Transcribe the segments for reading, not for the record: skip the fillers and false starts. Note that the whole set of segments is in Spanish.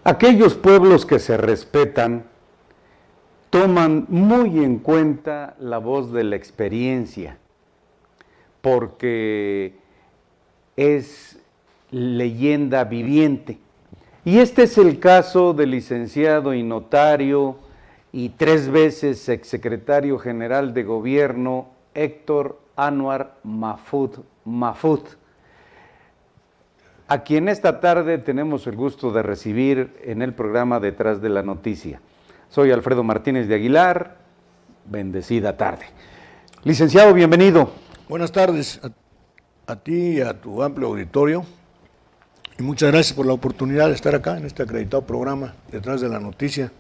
Aquellos pueblos que se respetan toman muy en cuenta la voz de la experiencia, porque es leyenda viviente. Y este es el caso del licenciado y notario y 3 veces exsecretario general de gobierno Héctor Anwar Mahfoud, a quien esta tarde tenemos el gusto de recibir en el programa Detrás de la Noticia. Soy Alfredo Martínez de Aguilar, bendecida tarde. Licenciado, bienvenido. Buenas tardes a ti y a tu amplio auditorio, y muchas gracias por la oportunidad de estar acá en este acreditado programa Detrás de la Noticia.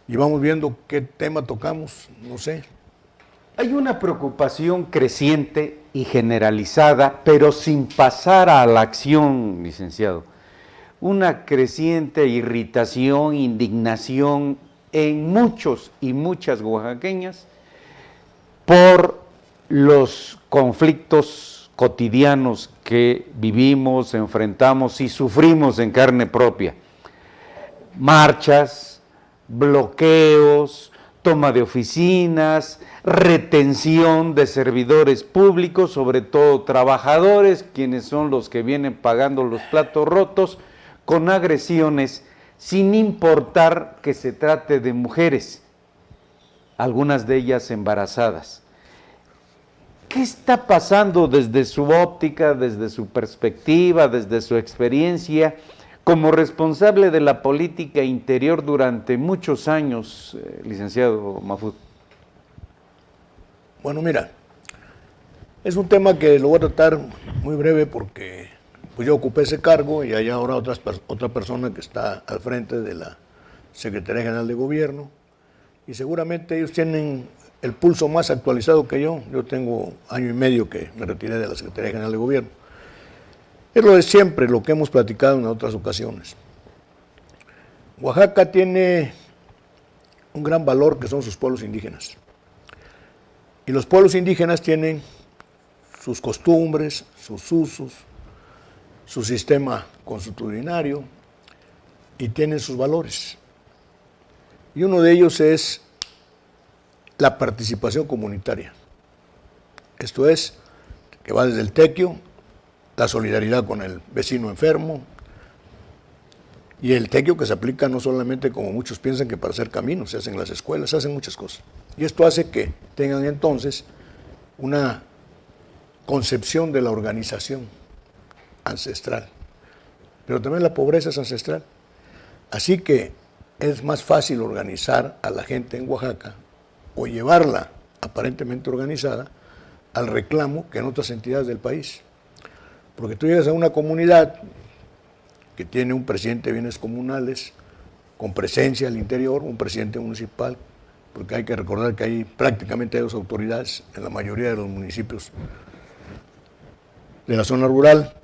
Y vamos viendo qué tema tocamos, no sé. Hay una preocupación creciente y generalizada, pero sin pasar a la acción, licenciado. Una creciente irritación, indignación en muchos y muchas oaxaqueñas por los conflictos cotidianos que vivimos, enfrentamos y sufrimos en carne propia. Marchas, bloqueos, toma de oficinas, retención de servidores públicos, sobre todo trabajadores, quienes son los que vienen pagando los platos rotos, con agresiones, sin importar que se trate de mujeres, algunas de ellas embarazadas. ¿Qué está pasando desde su óptica, desde su perspectiva, desde su experiencia, como responsable de la política interior durante muchos años, licenciado Mahfoud? Bueno, mira, es un tema que lo voy a tratar muy breve porque pues yo ocupé ese cargo y hay ahora otra persona que está al frente de la Secretaría General de Gobierno, y seguramente ellos tienen el pulso más actualizado que yo. Yo tengo 1 año y medio que me retiré de la Secretaría General de Gobierno. Es lo de siempre, lo que hemos platicado en otras ocasiones. Oaxaca tiene un gran valor que son sus pueblos indígenas. Y los pueblos indígenas tienen sus costumbres, sus usos, su sistema consuetudinario y tienen sus valores. Y uno de ellos es la participación comunitaria. Esto es, que va desde el tequio, la solidaridad con el vecino enfermo, y el tequio que se aplica no solamente como muchos piensan que para hacer caminos, se hacen en las escuelas, se hacen muchas cosas. Y esto hace que tengan entonces una concepción de la organización ancestral, pero también la pobreza es ancestral. Así que es más fácil organizar a la gente en Oaxaca o llevarla aparentemente organizada al reclamo que en otras entidades del país. Porque tú llegas a una comunidad que tiene un presidente de bienes comunales con presencia al interior, un presidente municipal, porque hay que recordar que hay prácticamente 2 autoridades en la mayoría de los municipios de la zona rural.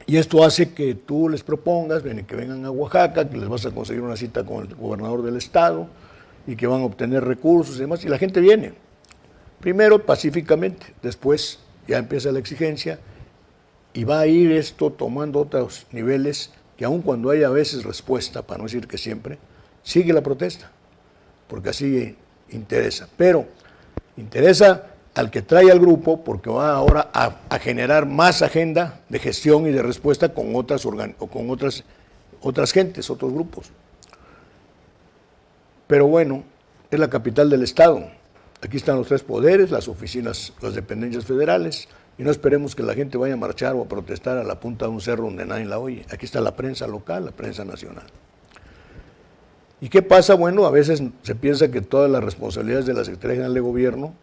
Y esto hace que tú les propongas que vengan a Oaxaca, que les vas a conseguir una cita con el gobernador del estado y que van a obtener recursos y demás, y la gente viene. Primero pacíficamente, después ya empieza la exigencia y va a ir esto tomando otros niveles que aun cuando hay a veces respuesta, para no decir que siempre, sigue la protesta, porque así interesa. Pero interesa al que trae al grupo porque va ahora a generar más agenda de gestión y de respuesta con otras gentes, otros grupos. Pero bueno, es la capital del estado. Aquí están los 3 poderes, las oficinas, las dependencias federales, y no esperemos que la gente vaya a marchar o a protestar a la punta de un cerro donde nadie la oye. Aquí está la prensa local, la prensa nacional. ¿Y qué pasa? Bueno, a veces se piensa que todas las responsabilidades de la Secretaría General de Gobierno,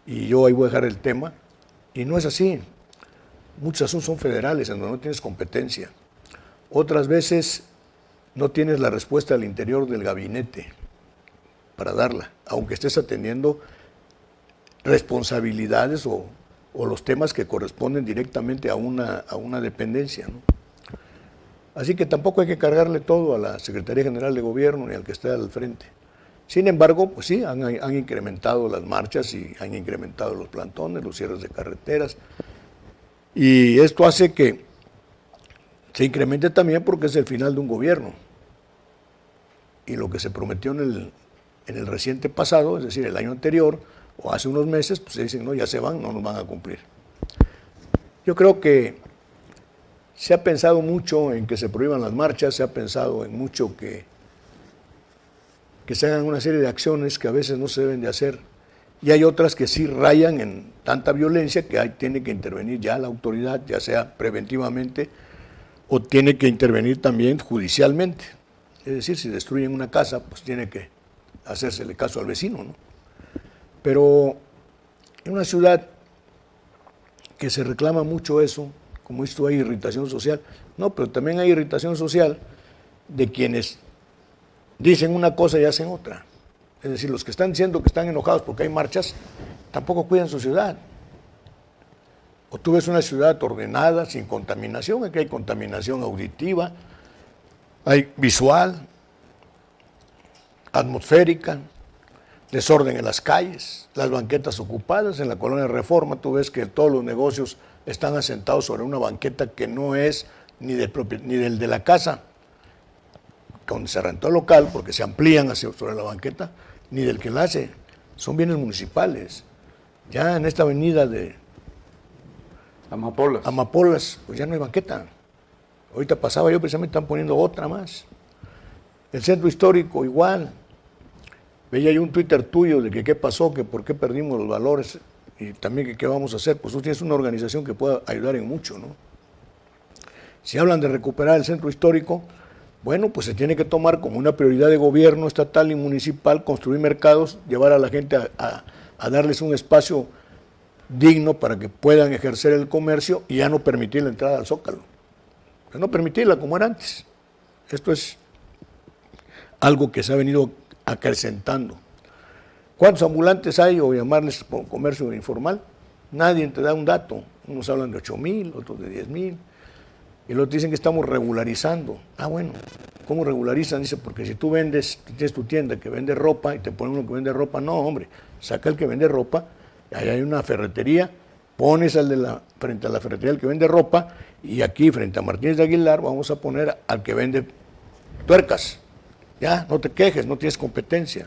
y yo ahí voy a dejar el tema, y no es así. Muchos asuntos son federales, en donde no tienes competencia. Otras veces no tienes la respuesta al interior del gabinete para darla, aunque estés atendiendo responsabilidades o los temas que corresponden directamente a una dependencia, ¿no? Así que tampoco hay que cargarle todo a la Secretaría General de Gobierno ni al que esté al frente. Sin embargo, pues sí, han incrementado las marchas y han incrementado los plantones, los cierres de carreteras, y esto hace que se incremente también porque es el final de un gobierno. Y lo que se prometió en el reciente pasado, es decir, el año anterior o hace unos meses, pues se dicen, no, ya se van, no nos van a cumplir. Yo creo que se ha pensado mucho en que se prohíban las marchas, se ha pensado en mucho que se hagan una serie de acciones que a veces no se deben de hacer, y hay otras que sí rayan en tanta violencia que tiene que intervenir ya la autoridad, ya sea preventivamente o tiene que intervenir también judicialmente. Es decir, si destruyen una casa, pues tiene que hacérsele caso al vecino, ¿no? Pero en una ciudad que se reclama mucho eso, como esto hay irritación social, no, pero también hay irritación social de quienes dicen una cosa y hacen otra. Es decir, los que están diciendo que están enojados porque hay marchas, tampoco cuidan su ciudad. O tú ves una ciudad ordenada, sin contaminación, aquí hay contaminación auditiva, hay visual, atmosférica, desorden en las calles, las banquetas ocupadas. En la colonia Reforma tú ves que todos los negocios están asentados sobre una banqueta que no es ni del de la casa, donde se rentó el local, porque se amplían sobre la banqueta, ni del que la hace. Son bienes municipales. Ya en esta avenida de Amapolas, pues ya no hay banqueta. Ahorita pasaba yo, precisamente están poniendo otra más. El centro histórico igual. Veía yo un Twitter tuyo de que qué pasó, que por qué perdimos los valores y también que qué vamos a hacer. Pues tú tienes una organización que pueda ayudar en mucho, ¿no? Si hablan de recuperar el centro histórico, bueno, pues se tiene que tomar como una prioridad de gobierno estatal y municipal, construir mercados, llevar a la gente a darles un espacio digno para que puedan ejercer el comercio y ya no permitir la entrada al Zócalo. Pero no permitirla como era antes. Esto es algo que se ha venido acrecentando. ¿Cuántos ambulantes hay, o llamarles por comercio informal? Nadie te da un dato. Unos hablan de 8,000, otros de 10,000. Y luego te dicen que estamos regularizando. Ah, bueno, ¿cómo regularizan? Dice, porque si tú vendes, tienes tu tienda que vende ropa y te pone uno que vende ropa, no, hombre, saca el que vende ropa, ahí hay una ferretería, pones frente a la ferretería el que vende ropa, y aquí frente a Martínez de Aguilar vamos a poner al que vende tuercas. Ya, no te quejes, no tienes competencia.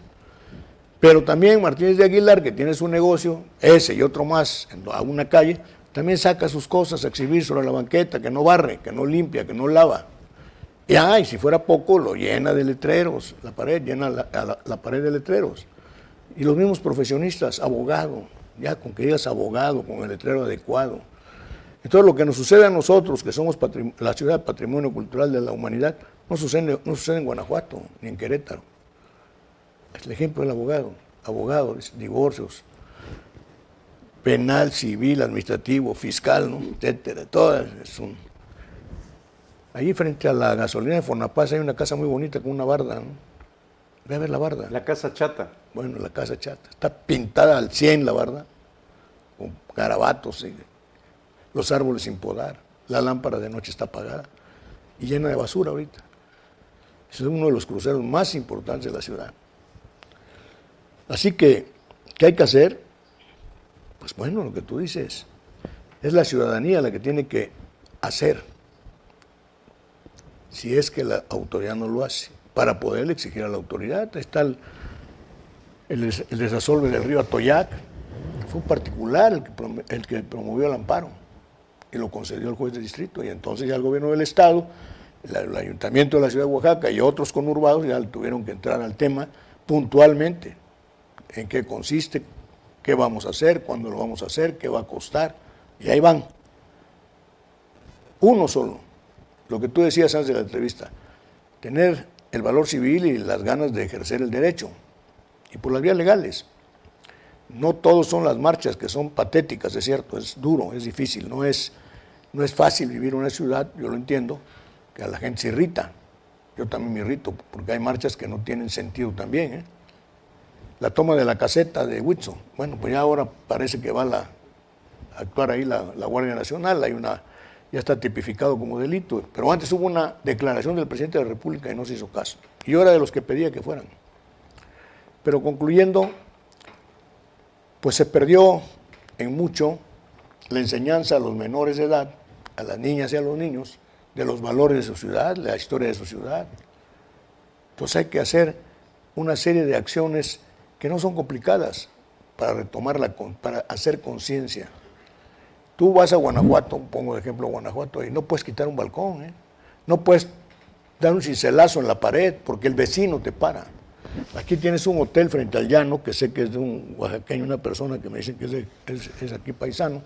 Pero también Martínez de Aguilar, que tiene su negocio, ese y otro más, a una calle, también saca sus cosas a exhibir sobre la banqueta, que no barre, que no limpia, que no lava. Y si fuera poco, lo llena de letreros, la pared, llena la pared de letreros. Y los mismos profesionistas, abogado, ya con que digas abogado, con el letrero adecuado. Entonces lo que nos sucede a nosotros, que somos la ciudad Patrimonio Cultural de la Humanidad, no sucede en Guanajuato, ni en Querétaro. Es el ejemplo del abogado, abogados, divorcios, penal, civil, administrativo, fiscal, ¿no? Etcétera, todo es un... Ahí frente a la gasolina de Fornapaz hay una casa muy bonita con una barda, ¿no? Ve a ver la barda. La casa chata. Bueno, la casa chata. Está pintada al 100 la barda, con garabatos, ¿sí? Los árboles sin podar, la lámpara de noche está apagada y llena de basura ahorita. Es uno de los cruceros más importantes de la ciudad. Así que, ¿qué hay que hacer? Pues bueno, lo que tú dices, es la ciudadanía la que tiene que hacer, si es que la autoridad no lo hace, para poderle exigir a la autoridad. Está el desasolve del río Atoyac, fue un particular el que promovió el amparo y lo concedió el juez de distrito, y entonces ya el gobierno del estado, el ayuntamiento de la ciudad de Oaxaca y otros conurbados ya tuvieron que entrar al tema puntualmente, en qué consiste, qué vamos a hacer, cuándo lo vamos a hacer, qué va a costar, y ahí van. Uno solo, lo que tú decías antes de la entrevista, tener el valor civil y las ganas de ejercer el derecho, y por las vías legales. No todos son las marchas, que son patéticas, es cierto, es duro, es difícil, no es fácil vivir en una ciudad, yo lo entiendo, que a la gente se irrita. Yo también me irrito, porque hay marchas que no tienen sentido también, ¿eh? La toma de la caseta de Huitzo, bueno, pues ya ahora parece que va a actuar ahí la Guardia Nacional, ya está tipificado como delito, pero antes hubo una declaración del presidente de la República y no se hizo caso. Y yo era de los que pedía que fueran. Pero concluyendo, pues se perdió en mucho la enseñanza a los menores de edad, a las niñas y a los niños, de los valores de su ciudad, de la historia de su ciudad. Entonces hay que hacer una serie de acciones que no son complicadas para retomarla, para hacer conciencia. Tú vas a Guanajuato, pongo de ejemplo Guanajuato, y no puedes quitar un balcón, ¿eh? No puedes dar un cincelazo en la pared porque el vecino te para. Aquí tienes un hotel frente al llano, que sé que es de un oaxaqueño, una persona que me dicen que es aquí paisano,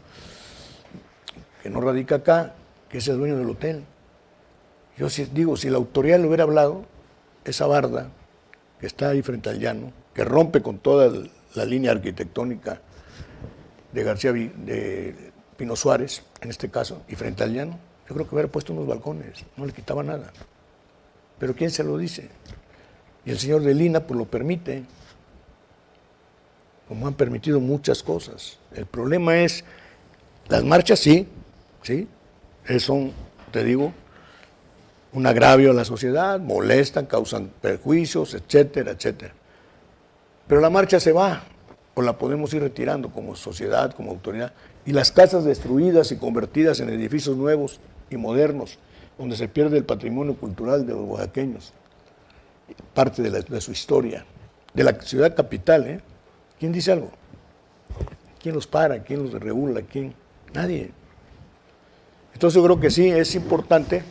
que no radica acá, que es el dueño del hotel. Yo digo, si la autoridad le hubiera hablado, esa barda que está ahí frente al llano, que rompe con toda la línea arquitectónica de Pino Suárez, en este caso, y frente al llano, yo creo que hubiera puesto unos balcones, no le quitaba nada. Pero ¿quién se lo dice? Y el señor de Lina pues lo permite, como han permitido muchas cosas. El problema es, las marchas sí, son, te digo, un agravio a la sociedad, molestan, causan perjuicios, etcétera, etcétera. Pero la marcha se va, o la podemos ir retirando como sociedad, como autoridad. Y las casas destruidas y convertidas en edificios nuevos y modernos, donde se pierde el patrimonio cultural de los oaxaqueños, parte de su historia, de la ciudad capital, ¿eh? ¿Quién dice algo? ¿Quién los para? ¿Quién los regula? ¿Quién? Nadie. Entonces yo creo que sí, es importante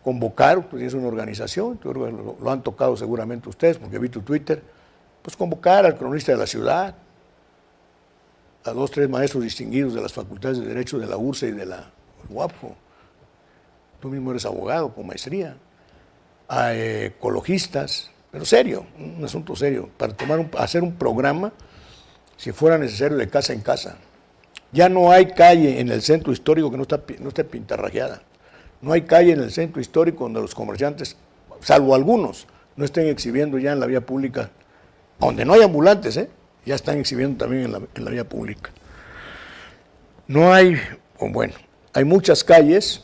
convocar, pues es una organización, yo creo que lo han tocado seguramente ustedes, porque vi tu Twitter, pues convocar al cronista de la ciudad, a 2, 3 maestros distinguidos de las facultades de Derecho de la URSS y de la UAPJO. Tú mismo eres abogado con maestría. A ecologistas, pero serio, un asunto serio, para hacer un programa, si fuera necesario, de casa en casa. Ya no hay calle en el centro histórico que no esté pintarrajeada. No hay calle en el centro histórico donde los comerciantes, salvo algunos, no estén exhibiendo ya en la vía pública, donde no hay ambulantes, ya están exhibiendo también en la vía pública. No hay, bueno, hay muchas calles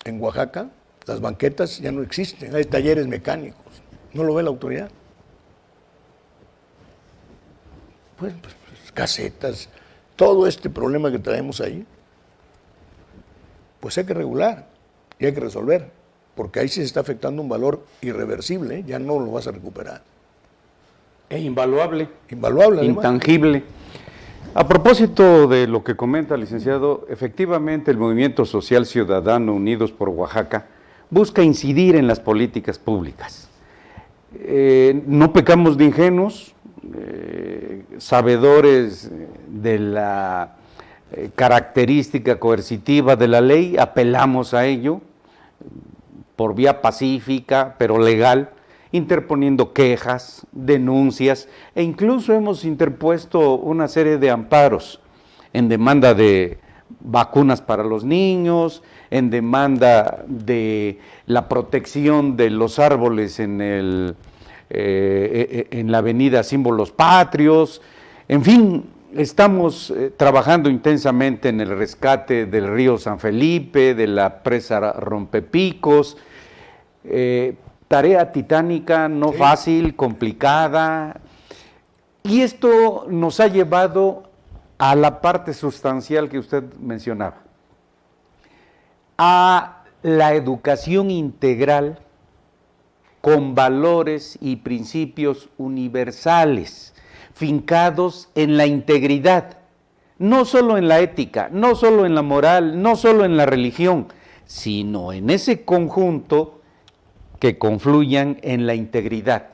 en Oaxaca, las banquetas ya no existen, hay talleres mecánicos, ¿no lo ve la autoridad? Pues casetas, todo este problema que traemos ahí, pues hay que regular y hay que resolver, porque ahí sí se está afectando un valor irreversible, ya no lo vas a recuperar. Es invaluable. Invaluable, además. Intangible. A propósito de lo que comenta el licenciado, efectivamente el Movimiento Social Ciudadano Unidos por Oaxaca busca incidir en las políticas públicas. No pecamos de ingenuos, sabedores de la característica coercitiva de la ley, apelamos a ello por vía pacífica, pero legal, interponiendo quejas, denuncias, e incluso hemos interpuesto una serie de amparos en demanda de vacunas para los niños, en demanda de la protección de los árboles en la avenida Símbolos Patrios, en fin, estamos trabajando intensamente en el rescate del río San Felipe, de la presa Rompepicos, tarea titánica, no fácil, complicada, y esto nos ha llevado a la parte sustancial que usted mencionaba, a la educación integral con valores y principios universales, fincados en la integridad, no solo en la ética, no solo en la moral, no solo en la religión, sino en ese conjunto que confluyan en la integridad,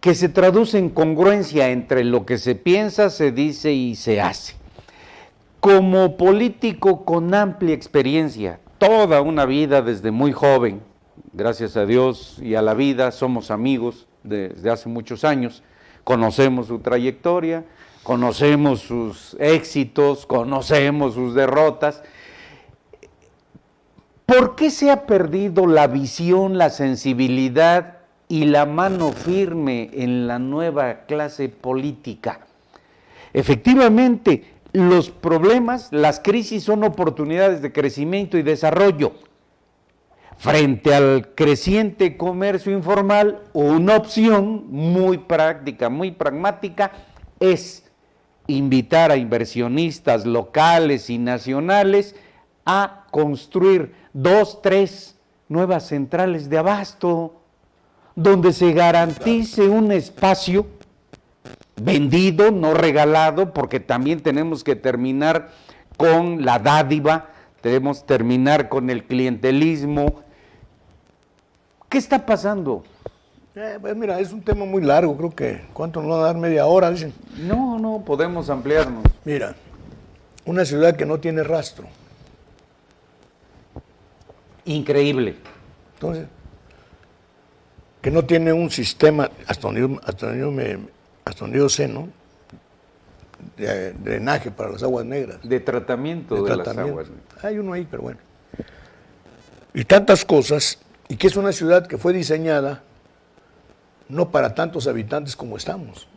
que se traduce en congruencia entre lo que se piensa, se dice y se hace. Como político con amplia experiencia, toda una vida desde muy joven, gracias a Dios y a la vida, somos amigos desde hace muchos años, conocemos su trayectoria, conocemos sus éxitos, conocemos sus derrotas. ¿Por qué se ha perdido la visión, la sensibilidad y la mano firme en la nueva clase política? Efectivamente, los problemas, las crisis son oportunidades de crecimiento y desarrollo. Frente al creciente comercio informal, una opción muy práctica, muy pragmática, es invitar a inversionistas locales y nacionales a construir 2, 3 nuevas centrales de abasto, donde se garantice un espacio vendido, no regalado, porque también tenemos que terminar con la dádiva, debemos terminar con el clientelismo. ¿Qué está pasando? Pues mira, es un tema muy largo, creo que, ¿cuánto nos va a dar? Media hora, dicen. No, podemos ampliarnos. Mira, una ciudad que no tiene rastro. Increíble. Entonces, que no tiene un sistema, hasta donde yo sé, ¿no? De drenaje para las aguas negras. De tratamiento de las aguas. Hay uno ahí, pero bueno. Y tantas cosas, y que es una ciudad que fue diseñada no para tantos habitantes como estamos.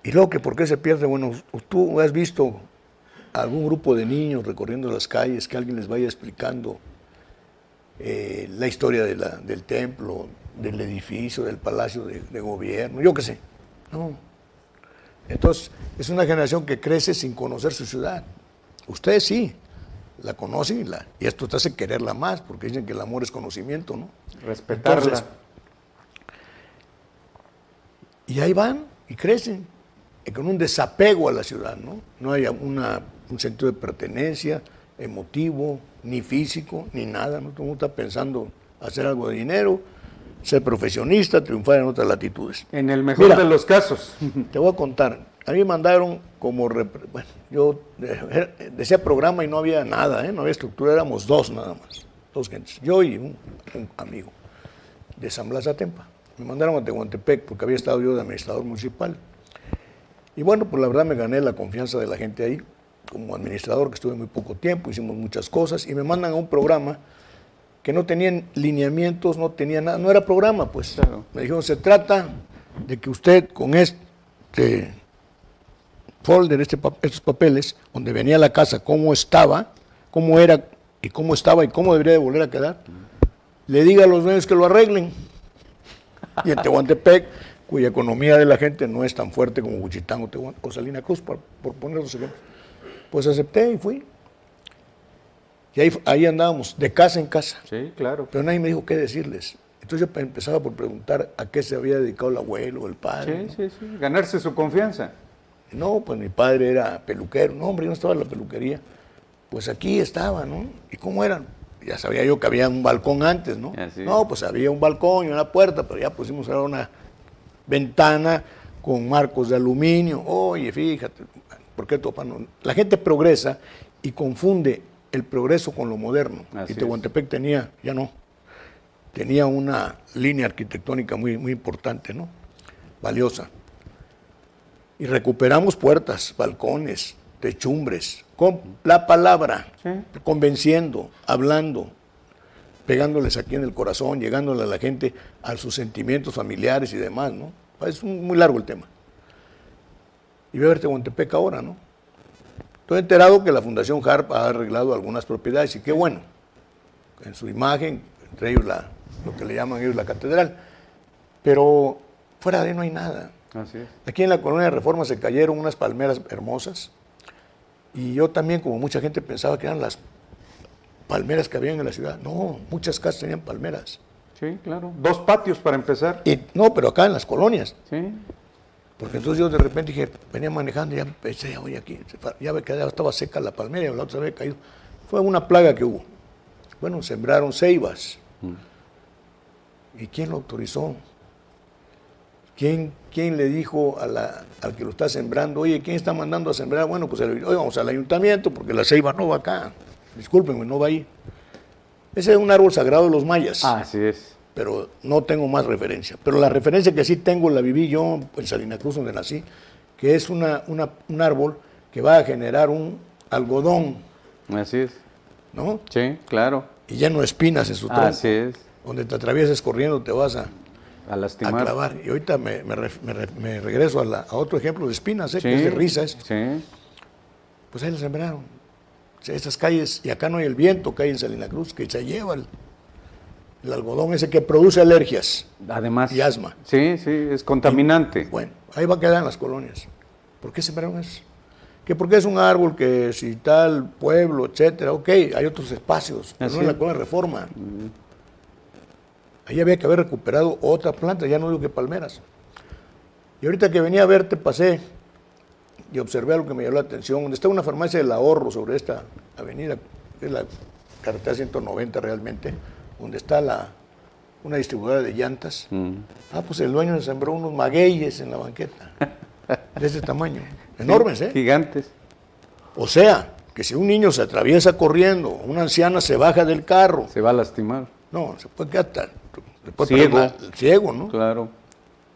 Y luego que por qué se pierde, bueno, tú has visto algún grupo de niños recorriendo las calles, que alguien les vaya explicando la historia del templo, del edificio, del palacio de gobierno, yo qué sé. No. Entonces, es una generación que crece sin conocer su ciudad. Ustedes sí, la conocen y esto te hace quererla más, porque dicen que el amor es conocimiento, ¿no? Respetarla. Entonces, y ahí van y crecen, y con un desapego a la ciudad, ¿no? No hay un sentido de pertenencia emotivo, ni físico, ni nada, ¿no? Todo el mundo está pensando hacer algo de dinero, ser profesionista, triunfar en otras latitudes. En el mejor de los casos. Te voy a contar, a mí me mandaron como, bueno, yo decía programa y no había nada, no había estructura, éramos dos nada más, dos gentes, yo y un amigo de San Blas Atempa. Me mandaron a Tehuantepec porque había estado yo de administrador municipal. Y bueno, pues la verdad me gané la confianza de la gente ahí, como administrador, que estuve muy poco tiempo, hicimos muchas cosas, y me mandan a un programa que no tenían lineamientos, no tenía nada, no era programa, pues. Claro. Me dijeron, se trata de que usted con este folder, estos papeles, donde venía la casa, cómo estaba, cómo era, y cómo estaba, y cómo debería de volver a quedar, le diga a los dueños que lo arreglen. Y en Tehuantepec, cuya economía de la gente no es tan fuerte como Juchitán o Salina Cruz, por poner los ejemplos, pues acepté y fui. Y ahí andábamos, de casa en casa. Sí, claro. Pero nadie me dijo qué decirles. Entonces yo empezaba por preguntar a qué se había dedicado el abuelo o el padre. Sí, ¿no? Sí, ganarse su confianza. No, pues mi padre era peluquero. No, hombre, yo no estaba en la peluquería. Pues aquí estaba, ¿no? ¿Y cómo eran? Ya sabía yo que había un balcón antes, ¿no? Así. No, pues había un balcón y una puerta, pero ya pusimos ahora una ventana con marcos de aluminio. Oye, fíjate, ¿por qué tu papá no? La gente progresa y confunde el progreso con lo moderno. Así y Tehuantepec tenía una línea arquitectónica muy, muy importante, ¿no? Valiosa. Y recuperamos puertas, balcones, techumbres, con la palabra, sí, convenciendo, hablando, pegándoles aquí en el corazón, llegándole a la gente a sus sentimientos familiares y demás, ¿no? Es muy largo el tema. Y voy a ver Tehuantepec ahora, ¿no? Estoy enterado que la Fundación Harp ha arreglado algunas propiedades y qué bueno, en su imagen, entre ellos lo que le llaman ellos la catedral, pero fuera de ahí no hay nada. Así es. Aquí en la colonia de Reforma se cayeron unas palmeras hermosas y yo también, como mucha gente, pensaba que eran las palmeras que habían en la ciudad. No, muchas casas tenían palmeras. Sí, claro. 2 patios para empezar. No, pero acá en las colonias. Sí. Porque entonces yo de repente dije, venía manejando y ya pensé, oye, aquí, ya estaba seca la palmera y la otra se había caído. Fue una plaga que hubo. Bueno, sembraron ceibas. ¿Y quién lo autorizó? ¿Quién le dijo al que lo está sembrando, oye, quién está mandando a sembrar? Bueno, pues hoy vamos al ayuntamiento porque la ceiba no va acá. Discúlpenme, no va ahí. Ese es un árbol sagrado de los mayas. Así es. Pero no tengo más referencia. Pero la referencia que sí tengo la viví yo en Salina Cruz, donde nací, que es un árbol que va a generar un algodón. Así es. ¿No? Sí, claro. Y lleno de espinas en su tronco. Así es. Donde te atravieses corriendo te vas a lastimar. A clavar. Y ahorita me regreso a otro ejemplo de espinas, sí, que es de risa esto. Sí. Pues ahí la sembraron. O sea, estas calles, y acá no hay el viento que hay en Salina Cruz, que se lleva el algodón ese que produce alergias. Además. Y asma. Sí, es contaminante. Bueno, ahí va a quedar en las colonias. ¿Por qué sembraron eso? que porque es un árbol, que si tal pueblo, etcétera, ok, hay otros espacios, pero no en la colonia Reforma. Ahí había que haber recuperado otra planta, ya no digo que palmeras. Y ahorita que venía a verte, pasé y observé algo que me llamó la atención, donde está una farmacia del ahorro sobre esta avenida, que es la carretera 190 realmente, donde está una distribuidora de llantas. Pues el dueño sembró unos magueyes en la banqueta, de ese tamaño, enormes, ¿eh? Gigantes. O sea, que si un niño se atraviesa corriendo, una anciana se baja del carro, Se va a lastimar. no, se puede quedar Ciego. ciego, ¿no? Claro.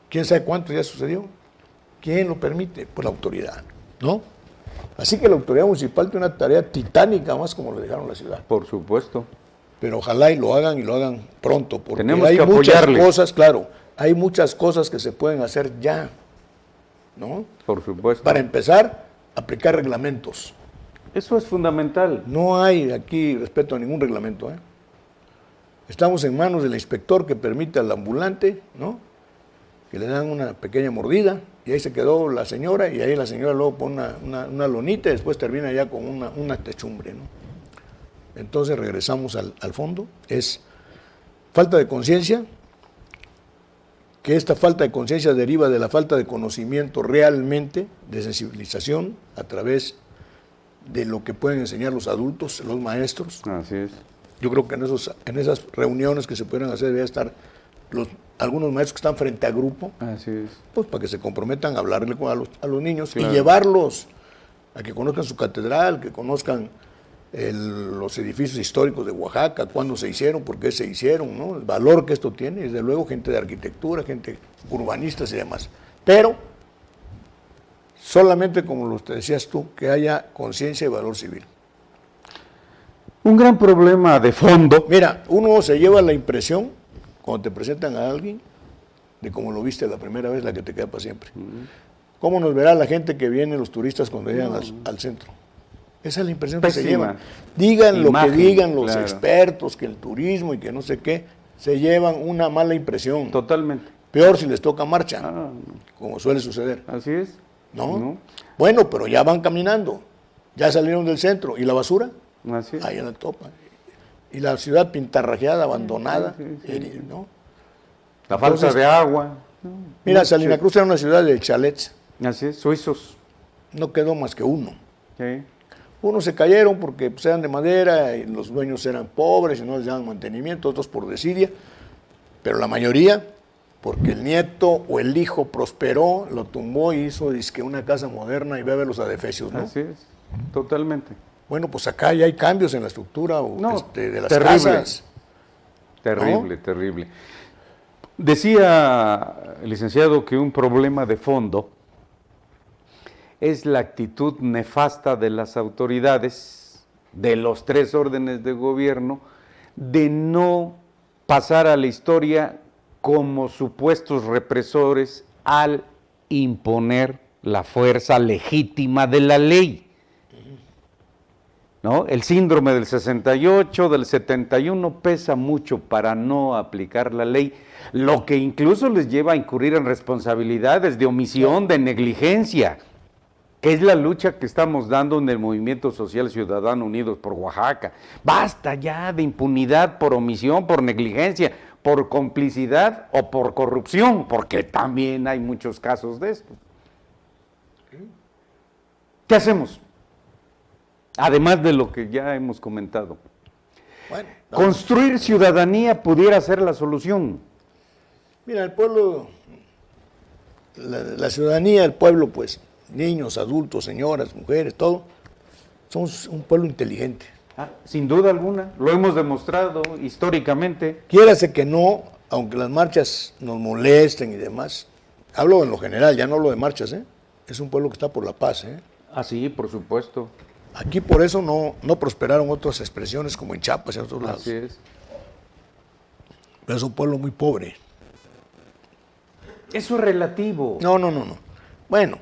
¿Quién sabe cuánto ya sucedió? ¿Quién lo permite? Pues la autoridad, ¿no? Así que la autoridad municipal tiene una tarea titánica más como le dejaron la ciudad. Por supuesto. Pero ojalá y lo hagan pronto, porque Tenemos hay que muchas apoyarle. cosas, claro, hay muchas cosas que se pueden hacer ya, ¿no? Por supuesto. Para empezar, aplicar reglamentos. Eso es fundamental. No hay aquí respeto a ningún reglamento, ¿eh? Estamos en manos del inspector que permite al ambulante, ¿no?, que le dan una pequeña mordida, y ahí se quedó la señora, y ahí la señora luego pone una lonita y después termina ya con una techumbre, ¿no? Entonces regresamos al fondo, es falta de conciencia, que esta falta de conciencia deriva de la falta de conocimiento realmente, de sensibilización a través de lo que pueden enseñar los adultos, los maestros. Así es. Yo creo que en esas reuniones que se pudieran hacer debe estar algunos maestros que están frente a grupo, Así es. pues para que se comprometan a hablarle a los niños, Claro. y llevarlos a que conozcan su catedral, que conozcan los edificios históricos de Oaxaca, cuándo se hicieron, por qué se hicieron, ¿no? El valor que esto tiene, desde luego gente de arquitectura, gente urbanistas y demás. Pero solamente, como lo decías tú, que haya conciencia y valor civil. Un gran problema de fondo. Mira, uno se lleva la impresión, cuando te presentan a alguien, de cómo lo viste la primera vez, la que te queda para siempre. ¿Cómo nos verá la gente que viene, los turistas, cuando llegan al centro? Esa es la impresión que se Pésima llevan. Digan imagen, lo que digan los claro. expertos, que el turismo y que no sé qué, se llevan una mala impresión. Totalmente. Peor si les toca marcha, Ah, como suele suceder. así es. ¿No? Bueno, pero ya van caminando, ya salieron del centro. ¿Y la basura? Así es. Ahí en la topa. Y la ciudad pintarrajeada, abandonada, Sí. ¿no? La falta Entonces, de agua. Mira, No, Salina sí. Cruz era una ciudad de chalets, Así es, suizos. no quedó más que uno. Sí. Unos se cayeron porque pues, eran de madera y los dueños eran pobres y no les daban mantenimiento, otros por desidia, pero la mayoría, porque el nieto o el hijo prosperó, lo tumbó y hizo dizque una casa moderna y ve a ver los adefesios, ¿no? Así es, totalmente. Bueno, pues acá ya hay cambios en la estructura No, de las terrible. casas. Terrible, terrible. Decía el licenciado que un problema de fondo es la actitud nefasta de las autoridades, de los tres órdenes de gobierno, de no pasar a la historia como supuestos represores al imponer la fuerza legítima de la ley. ¿No? El síndrome del 68, del 71 pesa mucho para no aplicar la ley, lo que incluso les lleva a incurrir en responsabilidades de omisión, de negligencia, que es la lucha que estamos dando en el Movimiento Social Ciudadano Unidos por Oaxaca. Basta ya de impunidad por omisión, por negligencia, por complicidad o por corrupción, porque también hay muchos casos de esto. ¿Qué hacemos? Además de lo que ya hemos comentado. Bueno, Construir ciudadanía pudiera ser la solución. mira, el pueblo, la ciudadanía, el pueblo, pues, niños, adultos, señoras, mujeres, todo, somos un pueblo inteligente. Sin duda alguna, lo hemos demostrado históricamente. Quiérase que no, aunque las marchas nos molesten y demás, hablo en lo general, ya no hablo de marchas, ¿eh? Es un pueblo que está por la paz, ¿eh? Sí, por supuesto. Aquí por eso no prosperaron otras expresiones como en Chiapas y en otros lados. Así es. Pero es un pueblo muy pobre. Eso es relativo. No. Bueno,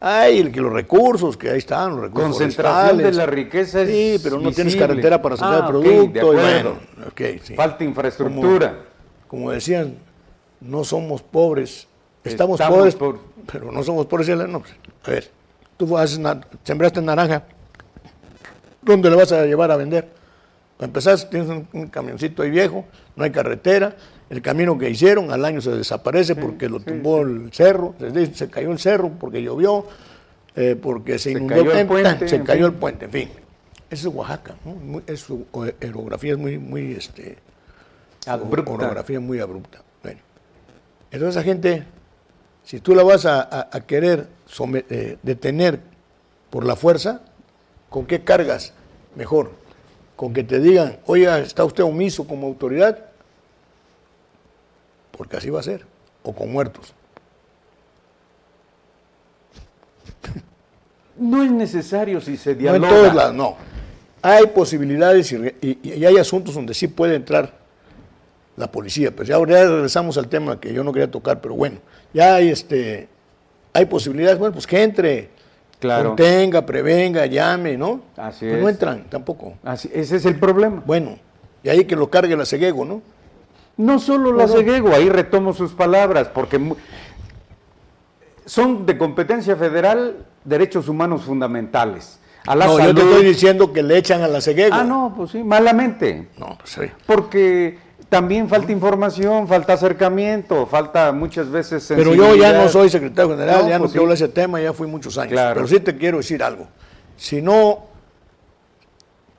hay los recursos, que ahí están, los recursos Concentración de forestales. la riqueza es Sí, pero no tienes visible. carretera para sacar el ok, producto. de y acuerdo. bueno, ok, sí. Falta infraestructura. Como decían, no somos pobres. Estamos Estamos pobres, pobres. pero no somos pobres. No, pues, a ver, sembraste naranja, ¿dónde le vas a llevar a vender? Para empezar, tienes un camioncito ahí viejo, no hay carretera, el camino que hicieron al año se desaparece porque lo tumbó el cerro, se cayó el cerro porque llovió, porque se inundó, cayó el puente, se cayó el puente, en fin. Eso es Oaxaca, ¿no? Su orografía es muy abrupta. Orografía muy abrupta. Bueno, entonces esa gente, si tú la vas a querer detener por la fuerza, ¿con qué cargas? Mejor, con que te digan, oiga, ¿está usted omiso como autoridad? Porque así va a ser, o con muertos. No es necesario si se No dialoga. en todos lados, no. Hay posibilidades y hay asuntos donde sí puede entrar la policía, pero ya regresamos al tema que yo no quería tocar, pero bueno, ya hay posibilidades, bueno, pues que entre, claro, contenga, prevenga, llame, ¿no? Así pues es. no entran tampoco. Ese es el problema. Bueno, y ahí que lo cargue la Seguego, ¿no? No solo la Seguego, ahí retomo sus palabras, porque son de competencia federal derechos humanos fundamentales. A la salud. Yo te estoy diciendo que le echan a la Seguego. No, pues sí, malamente. No, pues sí. Porque también falta información, falta acercamiento, falta muchas veces Pero sensibilidad. yo ya no soy secretario general, ya no pues quiero hablar de ese tema, ya fui muchos años. Claro. Pero sí te quiero decir algo. Si no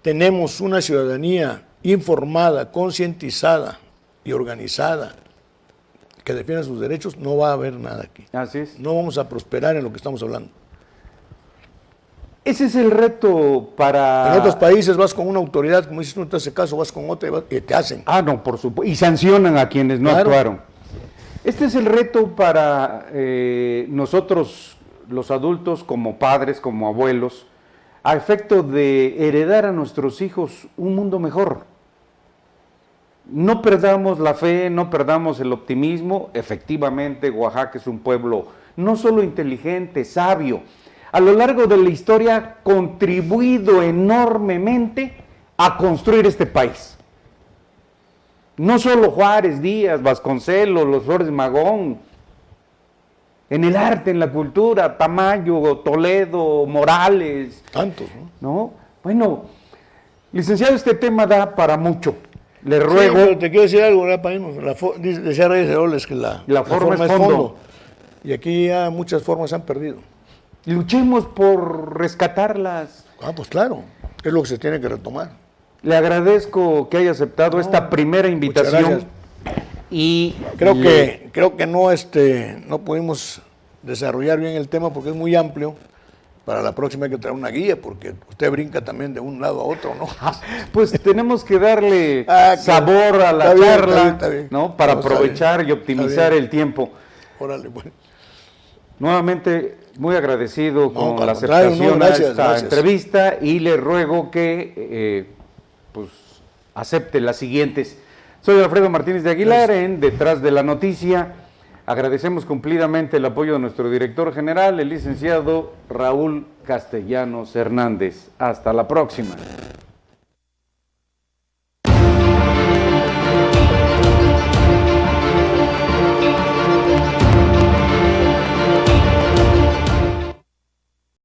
tenemos una ciudadanía informada, concientizada y organizada que defienda sus derechos, no va a haber nada aquí. Así es. No vamos a prosperar en lo que estamos hablando. Ese es el reto para... En otros países vas con una autoridad, como dices tú en este caso, vas con otra y te hacen. No, por supuesto. Y sancionan a quienes no actuaron. Este es el reto para nosotros, los adultos, como padres, como abuelos, a efecto de heredar a nuestros hijos un mundo mejor. No perdamos la fe, no perdamos el optimismo. Efectivamente, Oaxaca es un pueblo no solo inteligente, sabio. A lo largo de la historia ha contribuido enormemente a construir este país. No solo Juárez, Díaz, Vasconcelos, los Flores Magón, en el arte, en la cultura, Tamayo, Toledo, Morales. Tantos, ¿no? Bueno, licenciado, este tema da para mucho. Le ruego... Sí, pero te quiero decir algo, ¿verdad, Paino? Decía Reyes Heroles que la forma es fondo. Y aquí ya muchas formas se han perdido. Luchemos por rescatarlas. Pues claro, es lo que se tiene que retomar. Le agradezco que haya aceptado esta primera invitación. Y creo que no pudimos desarrollar bien el tema porque es muy amplio. Para la próxima hay que traer una guía porque usted brinca también de un lado a otro, ¿no? Pues tenemos que darle sabor a la charla, está bien. ¿No? Para aprovechar y optimizar el tiempo. Órale, bueno. Nuevamente, muy agradecido con la aceptación a esta entrevista y le ruego que pues acepte las siguientes. Soy Alfredo Martínez de Aguilar en Detrás de la Noticia. Agradecemos cumplidamente el apoyo de nuestro director general, el licenciado Raúl Castellanos Hernández. Hasta la próxima.